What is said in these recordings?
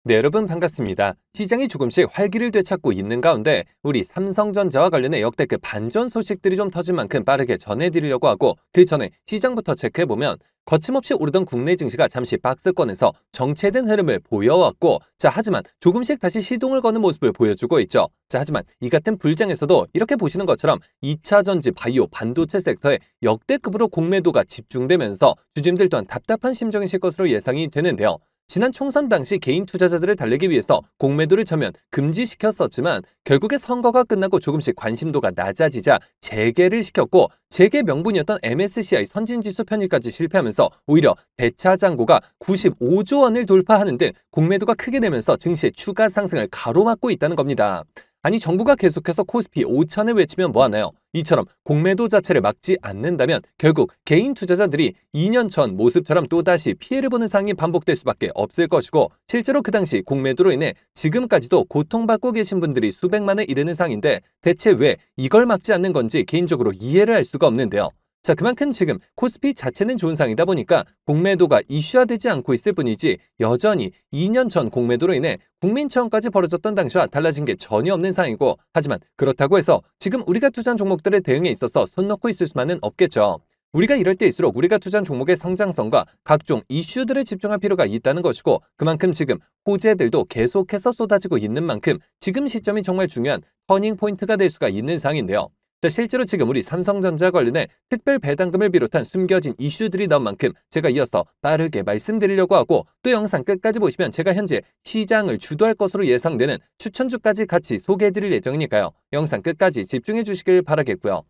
네, 여러분 반갑습니다. 시장이 조금씩 활기를 되찾고 있는 가운데 우리 삼성전자와 관련해 역대급 반전 소식들이 좀 터진 만큼 빠르게 전해드리려고 하고, 그 전에 시장부터 체크해보면 거침없이 오르던 국내 증시가 잠시 박스권에서 정체된 흐름을 보여왔고, 하지만 조금씩 다시 시동을 거는 모습을 보여주고 있죠. 하지만 이 같은 불장에서도 이렇게 보시는 것처럼 2차 전지, 바이오, 반도체 섹터에 역대급으로 공매도가 집중되면서 주주님들 또한 답답한 심정이실 것으로 예상이 되는데요. 지난 총선 당시 개인 투자자들을 달래기 위해서 공매도를 전면 금지시켰었지만, 결국에 선거가 끝나고 조금씩 관심도가 낮아지자 재개를 시켰고, 재개 명분이었던 MSCI 선진지수 편입까지 실패하면서 오히려 대차장고가 95조 원을 돌파하는 등 공매도가 크게 되면서 증시의 추가 상승을 가로막고 있다는 겁니다. 아니, 정부가 계속해서 코스피 5천을 외치면 뭐하나요? 이처럼 공매도 자체를 막지 않는다면 결국 개인 투자자들이 2년 전 모습처럼 또다시 피해를 보는 상황이 반복될 수밖에 없을 것이고, 실제로 그 당시 공매도로 인해 지금까지도 고통받고 계신 분들이 수백만에 이르는 상황인데, 대체 왜 이걸 막지 않는 건지 개인적으로 이해를 할 수가 없는데요. 그만큼 지금 코스피 자체는 좋은 상이다 보니까 공매도가 이슈화되지 않고 있을 뿐이지, 여전히 2년 전 공매도로 인해 국민청까지 벌어졌던 당시와 달라진 게 전혀 없는 상이고, 하지만 그렇다고 해서 지금 우리가 투자한 종목들의 대응에 있어서 손 놓고 있을 수만은 없겠죠. 우리가 이럴 때일수록 우리가 투자한 종목의 성장성과 각종 이슈들에 집중할 필요가 있다는 것이고, 그만큼 지금 호재들도 계속해서 쏟아지고 있는 만큼 지금 시점이 정말 중요한 터닝 포인트가 될 수가 있는 상인데요. 실제로 지금 우리 삼성전자 관련해 특별 배당금을 비롯한 숨겨진 이슈들이 나온 만큼 제가 이어서 빠르게 말씀드리려고 하고, 또 영상 끝까지 보시면 제가 현재 시장을 주도할 것으로 예상되는 추천주까지 같이 소개해드릴 예정이니까요. 영상 끝까지 집중해 주시길 바라겠고요.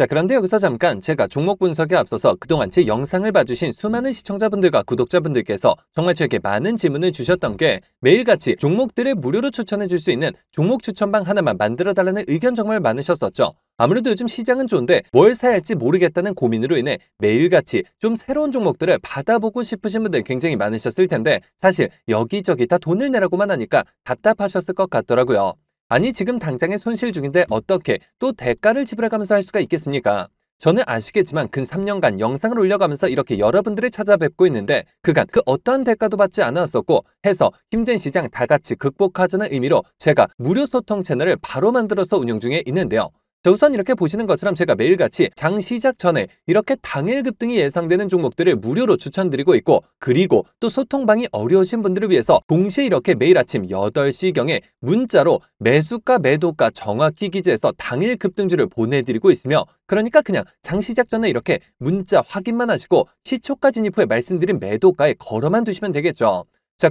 그런데 여기서 잠깐 제가 종목 분석에 앞서서 그동안 제 영상을 봐주신 수많은 시청자분들과 구독자분들께서 정말 저에게 많은 질문을 주셨던 게, 매일같이 종목들을 무료로 추천해 줄 수 있는 종목 추천방 하나만 만들어달라는 의견 정말 많으셨었죠. 아무래도 요즘 시장은 좋은데 뭘 사야 할지 모르겠다는 고민으로 인해 매일같이 좀 새로운 종목들을 받아보고 싶으신 분들 굉장히 많으셨을 텐데, 사실 여기저기 다 돈을 내라고만 하니까 답답하셨을 것 같더라고요. 아니, 지금 당장에 손실 중인데 어떻게 또 대가를 지불해가면서 할 수가 있겠습니까? 저는 아시겠지만 근 3년간 영상을 올려가면서 이렇게 여러분들을 찾아뵙고 있는데, 그간 그 어떠한 대가도 받지 않았었고 해서 힘든 시장 다 같이 극복하자는 의미로 제가 무료 소통 채널을 바로 만들어서 운영 중에 있는데요. 우선 이렇게 보시는 것처럼 제가 매일같이 장 시작 전에 이렇게 당일 급등이 예상되는 종목들을 무료로 추천드리고 있고, 그리고 또 소통방이 어려우신 분들을 위해서 동시에 이렇게 매일 아침 8시경에 문자로 매수가 매도가 정확히 기재해서 당일 급등주를 보내드리고 있으며, 그러니까 그냥 장 시작 전에 이렇게 문자 확인만 하시고 시초가 진입 후에 말씀드린 매도가에 걸어만 두시면 되겠죠.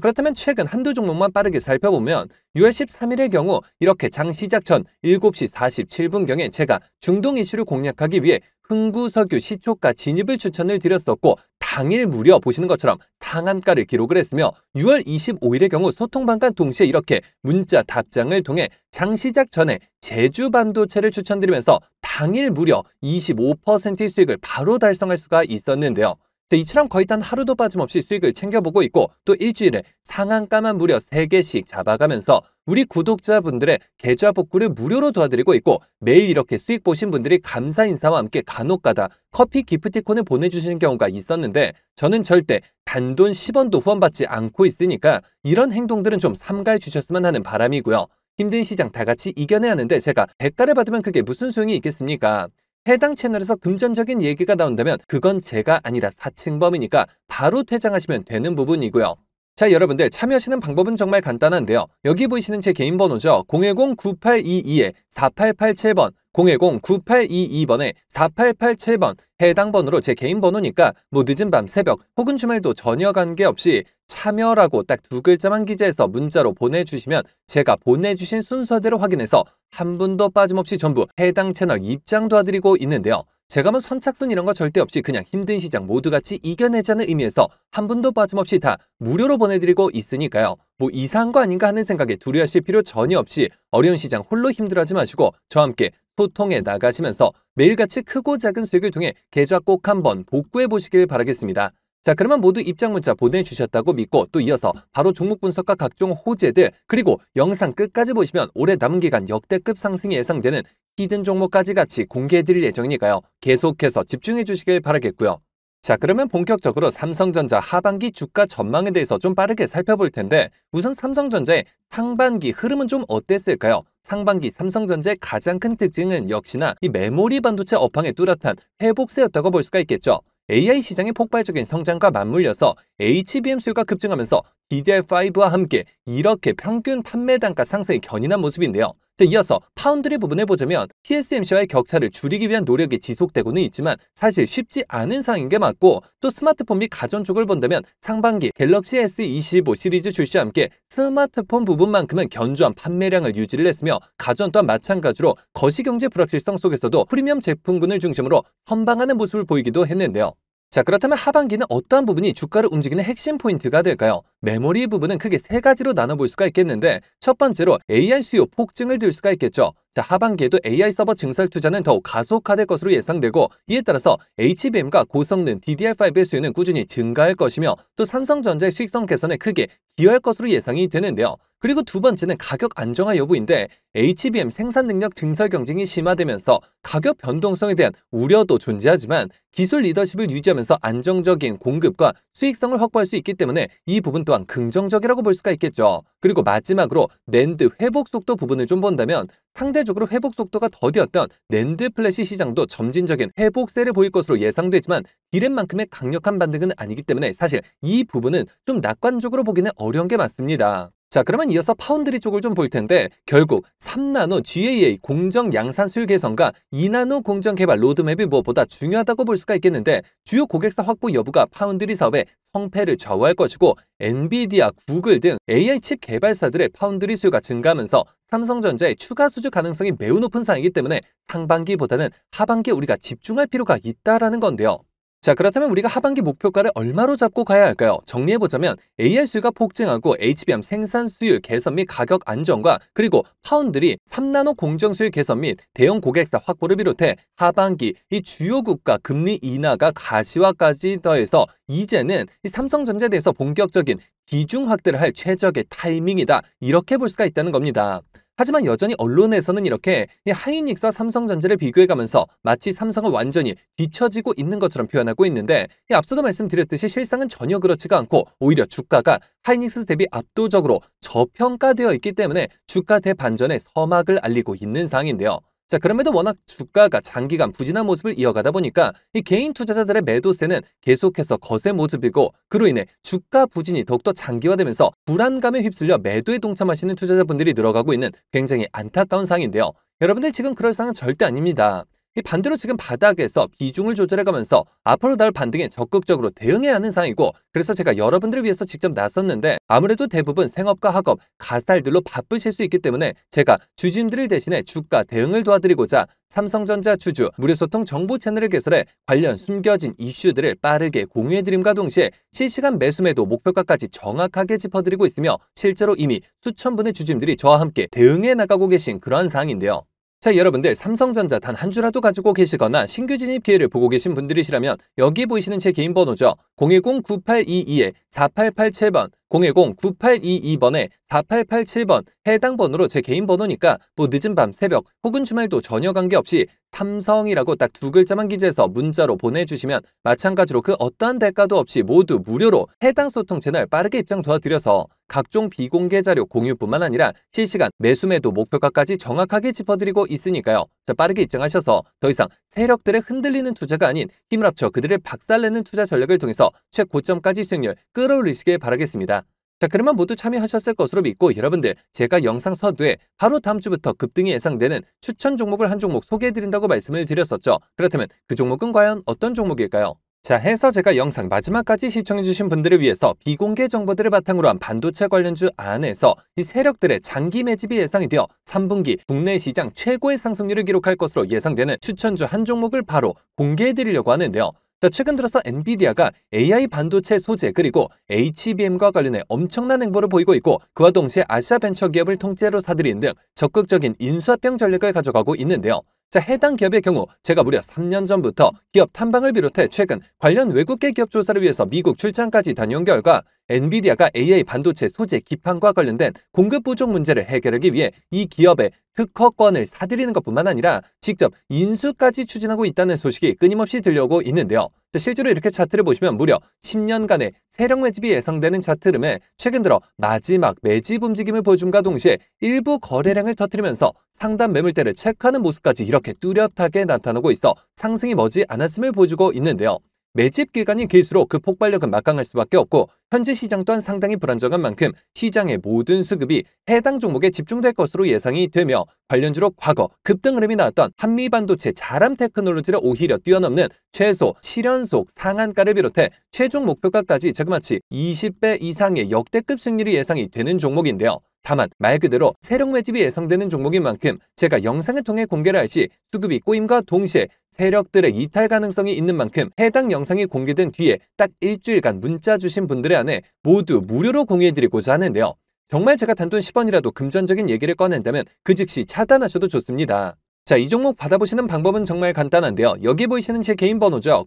그렇다면 최근 한두 종목만 빠르게 살펴보면 6월 13일의 경우 이렇게 장 시작 전 7시 47분경에 제가 중동 이슈를 공략하기 위해 흥구석유 시초가 진입을 추천을 드렸었고, 당일 무려 보시는 것처럼 상한가를 기록을 했으며, 6월 25일의 경우 소통방과 동시에 이렇게 문자 답장을 통해 장 시작 전에 제주 반도체를 추천드리면서 당일 무려 25%의 수익을 바로 달성할 수가 있었는데요. 이처럼 거의 단 하루도 빠짐없이 수익을 챙겨보고 있고, 또 일주일에 상한가만 무려 3개씩 잡아가면서 우리 구독자분들의 계좌 복구를 무료로 도와드리고 있고, 매일 이렇게 수익 보신 분들이 감사 인사와 함께 간혹가다 커피 기프티콘을 보내주시는 경우가 있었는데, 저는 절대 단돈 10원도 후원받지 않고 있으니까 이런 행동들은 좀 삼가해 주셨으면 하는 바람이고요. 힘든 시장 다 같이 이겨내야 하는데 제가 대가를 받으면 그게 무슨 소용이 있겠습니까? 해당 채널에서 금전적인 얘기가 나온다면 그건 제가 아니라 사칭범이니까 바로 퇴장하시면 되는 부분이고요. 여러분들 참여하시는 방법은 정말 간단한데요. 여기 보이시는 제 개인 번호죠. 010-9822-4887번, 010-9822번에 4887번 해당 번호로 제 개인 번호니까 늦은 밤 새벽 혹은 주말도 전혀 관계없이 참여라고 딱 2글자만 기재해서 문자로 보내주시면 제가 보내주신 순서대로 확인해서 한 분도 빠짐없이 전부 해당 채널 입장 도와드리고 있는데요. 제가 선착순 이런 거 절대 없이 그냥 힘든 시장 모두 같이 이겨내자는 의미에서 한 분도 빠짐없이 다 무료로 보내드리고 있으니까요. 이상한 거 아닌가 하는 생각에 두려워하실 필요 전혀 없이 어려운 시장 홀로 힘들어하지 마시고 저와 함께 소통해 나가시면서 매일같이 크고 작은 수익을 통해 계좌 꼭 한번 복구해 보시길 바라겠습니다. 그러면 모두 입장 문자 보내주셨다고 믿고 또 이어서 바로 종목 분석과 각종 호재들, 그리고 영상 끝까지 보시면 올해 남은 기간 역대급 상승이 예상되는 히든 종목까지 같이 공개해드릴 예정이니까요. 계속해서 집중해 주시길 바라겠고요. 자, 그러면 본격적으로 삼성전자 하반기 주가 전망에 대해서 좀 빠르게 살펴볼 텐데 우선 삼성전자의 상반기 흐름은 좀 어땠을까요? 상반기 삼성전자의 가장 큰 특징은 역시나 이 메모리 반도체 업황의 뚜렷한 회복세였다고 볼 수가 있겠죠. AI 시장의 폭발적인 성장과 맞물려서 HBM 수요가 급증하면서 DDR5와 함께 이렇게 평균 판매 단가 상승이 견인한 모습인데요. 이어서 파운드리 부분을 보자면 TSMC와의 격차를 줄이기 위한 노력이 지속되고는 있지만 사실 쉽지 않은 상황인 게 맞고, 또 스마트폰 및 가전 쪽을 본다면 상반기 갤럭시 S25 시리즈 출시와 함께 스마트폰 부분만큼은 견조한 판매량을 유지를 했으며, 가전 또한 마찬가지로 거시경제 불확실성 속에서도 프리미엄 제품군을 중심으로 선방하는 모습을 보이기도 했는데요. 자, 그렇다면 하반기는 어떠한 부분이 주가를 움직이는 핵심 포인트가 될까요? 메모리 부분은 크게 세 가지로 나눠볼 수가 있겠는데, 첫 번째로 AI 수요 폭증을 들 수가 있겠죠. 자, 하반기에도 AI 서버 증설 투자는 더욱 가속화될 것으로 예상되고, 이에 따라서 HBM과 고성능 DDR5의 수요는 꾸준히 증가할 것이며, 또 삼성전자의 수익성 개선에 크게 기여할 것으로 예상이 되는데요. 그리고 두 번째는 가격 안정화 여부인데, HBM 생산 능력 증설 경쟁이 심화되면서 가격 변동성에 대한 우려도 존재하지만 기술 리더십을 유지하면서 안정적인 공급과 수익성을 확보할 수 있기 때문에 이 부분 또한 긍정적이라고 볼 수가 있겠죠. 그리고 마지막으로 낸드 회복 속도 부분을 좀 본다면 상대적으로 회복 속도가 더디었던 낸드 플래시 시장도 점진적인 회복세를 보일 것으로 예상되지만 디램만큼의 강력한 반등은 아니기 때문에 사실 이 부분은 좀 낙관적으로 보기는 어려운 게 맞습니다. 자, 그러면 이어서 파운드리 쪽을 좀 볼 텐데 결국 3나노 GAA 공정 양산 수율 개선과 2나노 공정 개발 로드맵이 무엇보다 중요하다고 볼 수가 있겠는데, 주요 고객사 확보 여부가 파운드리 사업의 성패를 좌우할 것이고, 엔비디아, 구글 등 AI 칩 개발사들의 파운드리 수요가 증가하면서 삼성전자의 추가 수주 가능성이 매우 높은 상황이기 때문에 상반기보다는 하반기에 우리가 집중할 필요가 있다라는 건데요. 자, 그렇다면 우리가 하반기 목표가를 얼마로 잡고 가야 할까요? 정리해보자면 AI 수요가 폭증하고 HBM 생산 수율 개선 및 가격 안정과, 그리고 파운드리 3나노 공정 수율 개선 및 대형 고객사 확보를 비롯해 하반기 이 주요 국가 금리 인하가 가시화까지 더해서 이제는 이 삼성전자에 대해서 본격적인 비중 확대를 할 최적의 타이밍이다, 이렇게 볼 수가 있다는 겁니다. 하지만 여전히 언론에서는 이렇게 하이닉스와 삼성전자를 비교해가면서 마치 삼성은 완전히 뒤처지고 있는 것처럼 표현하고 있는데, 앞서도 말씀드렸듯이 실상은 전혀 그렇지가 않고 오히려 주가가 하이닉스 대비 압도적으로 저평가되어 있기 때문에 주가 대반전의 서막을 알리고 있는 상황인데요. 자, 그럼에도 워낙 주가가 장기간 부진한 모습을 이어가다 보니까 이 개인 투자자들의 매도세는 계속해서 거세 모습이고, 그로 인해 주가 부진이 더욱더 장기화되면서 불안감에 휩쓸려 매도에 동참하시는 투자자분들이 늘어가고 있는 굉장히 안타까운 상황인데요. 여러분들 지금 그럴 상황은 절대 아닙니다. 이 반대로 지금 바닥에서 비중을 조절해가면서 앞으로 나올 반등에 적극적으로 대응해야 하는 상황이고, 그래서 제가 여러분들을 위해서 직접 나섰는데 아무래도 대부분 생업과 학업, 가살들로 바쁘실 수 있기 때문에 제가 주주님들을 대신해 주가 대응을 도와드리고자 삼성전자 주주 무료소통 정보 채널을 개설해 관련 숨겨진 이슈들을 빠르게 공유해드림과 동시에 실시간 매수매도 목표가까지 정확하게 짚어드리고 있으며, 실제로 이미 수천 분의 주주님들이 저와 함께 대응해 나가고 계신 그러한 상황인데요. 자, 여러분들 삼성전자 단 한 주라도 가지고 계시거나 신규 진입 기회를 보고 계신 분들이시라면 여기 보이시는 제 개인 번호죠. 010-9822-4887번, 010-9822번에 4887번 해당 번호로 제 개인 번호니까 뭐 늦은 밤, 새벽 혹은 주말도 전혀 관계없이 삼성이라고 딱 두 글자만 기재해서 문자로 보내주시면 마찬가지로 그 어떠한 대가도 없이 모두 무료로 해당 소통 채널 빠르게 입장 도와드려서 각종 비공개 자료 공유뿐만 아니라 실시간 매수매도 목표가까지 정확하게 짚어드리고 있으니까요. 자, 빠르게 입장하셔서 더 이상 세력들의 흔들리는 투자가 아닌 힘을 합쳐 그들을 박살내는 투자 전략을 통해서 최고점까지 수익률 끌어올리시길 바라겠습니다. 자, 그러면 모두 참여하셨을 것으로 믿고 여러분들, 제가 영상 서두에 바로 다음 주부터 급등이 예상되는 추천 종목을 한 종목 소개해드린다고 말씀을 드렸었죠. 그렇다면 그 종목은 과연 어떤 종목일까요? 자, 해서 제가 영상 마지막까지 시청해주신 분들을 위해서 비공개 정보들을 바탕으로 한 반도체 관련주 안에서 이 세력들의 장기 매집이 예상이 되어 3분기 국내 시장 최고의 상승률을 기록할 것으로 예상되는 추천주 한 종목을 바로 공개해드리려고 하는데요. 자, 최근 들어서 엔비디아가 AI 반도체 소재 그리고 HBM과 관련해 엄청난 행보를 보이고 있고, 그와 동시에 아시아 벤처 기업을 통째로 사들이는 등 적극적인 인수합병 전략을 가져가고 있는데요. 자, 해당 기업의 경우 제가 무려 3년 전부터 기업 탐방을 비롯해 최근 관련 외국계 기업 조사를 위해서 미국 출장까지 다녀온 결과 엔비디아가 AI 반도체 소재 기판과 관련된 공급 부족 문제를 해결하기 위해 이 기업의 특허권을 사들이는 것뿐만 아니라 직접 인수까지 추진하고 있다는 소식이 끊임없이 들려오고 있는데요. 자, 실제로 이렇게 차트를 보시면 무려 10년간의 세력 매집이 예상되는 차트 흐름에 최근 들어 마지막 매집 움직임을 보여줌과 동시에 일부 거래량을 터뜨리면서 상단 매물대를 체크하는 모습까지 이렇게 뚜렷하게 나타나고 있어 상승이 머지 않았음을 보여주고 있는데요. 매집 기간이 길수록 그 폭발력은 막강할 수밖에 없고 현재 시장 또한 상당히 불안정한 만큼 시장의 모든 수급이 해당 종목에 집중될 것으로 예상이 되며 관련주로 과거 급등 흐름이 나왔던 한미반도체 자람 테크놀로지를 오히려 뛰어넘는 최소 7연속 상한가를 비롯해 최종 목표가까지 자그마치 20배 이상의 역대급 승률이 예상이 되는 종목인데요. 다만 말 그대로 세력 매집이 예상되는 종목인 만큼 제가 영상을 통해 공개를 할 시 수급이 꼬임과 동시에 세력들의 이탈 가능성이 있는 만큼 해당 영상이 공개된 뒤에 딱 일주일간 문자 주신 분들의 안에 모두 무료로 공유해드리고자 하는데요. 정말 제가 단돈 10원이라도 금전적인 얘기를 꺼낸다면 그 즉시 차단하셔도 좋습니다. 자, 이 종목 받아보시는 방법은 정말 간단한데요. 여기 보이시는 제 개인 번호죠.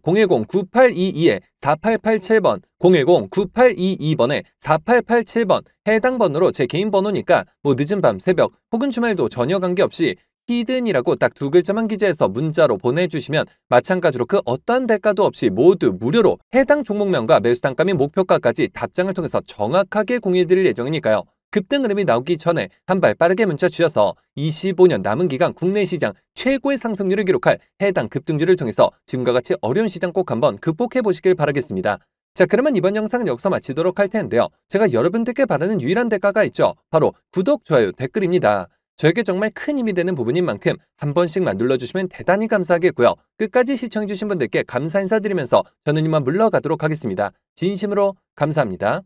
010-9822-4887번, 010-9822번에 4887번 해당 번호로 제 개인 번호니까 뭐 늦은 밤, 새벽 혹은 주말도 전혀 관계없이 히든이라고 딱 두 글자만 기재해서 문자로 보내주시면 마찬가지로 그 어떠한 대가도 없이 모두 무료로 해당 종목명과 매수 단가 및 목표가까지 답장을 통해서 정확하게 공유해드릴 예정이니까요. 급등 흐름이 나오기 전에 한 발 빠르게 문자 주셔서 25년 남은 기간 국내 시장 최고의 상승률을 기록할 해당 급등주를 통해서 지금과 같이 어려운 시장 꼭 한번 극복해 보시길 바라겠습니다. 자, 그러면 이번 영상은 여기서 마치도록 할 텐데요. 제가 여러분들께 바라는 유일한 대가가 있죠. 바로 구독, 좋아요, 댓글입니다. 저에게 정말 큰 힘이 되는 부분인 만큼 한 번씩만 눌러주시면 대단히 감사하겠고요. 끝까지 시청해주신 분들께 감사 인사드리면서 저는 이만 물러가도록 하겠습니다. 진심으로 감사합니다.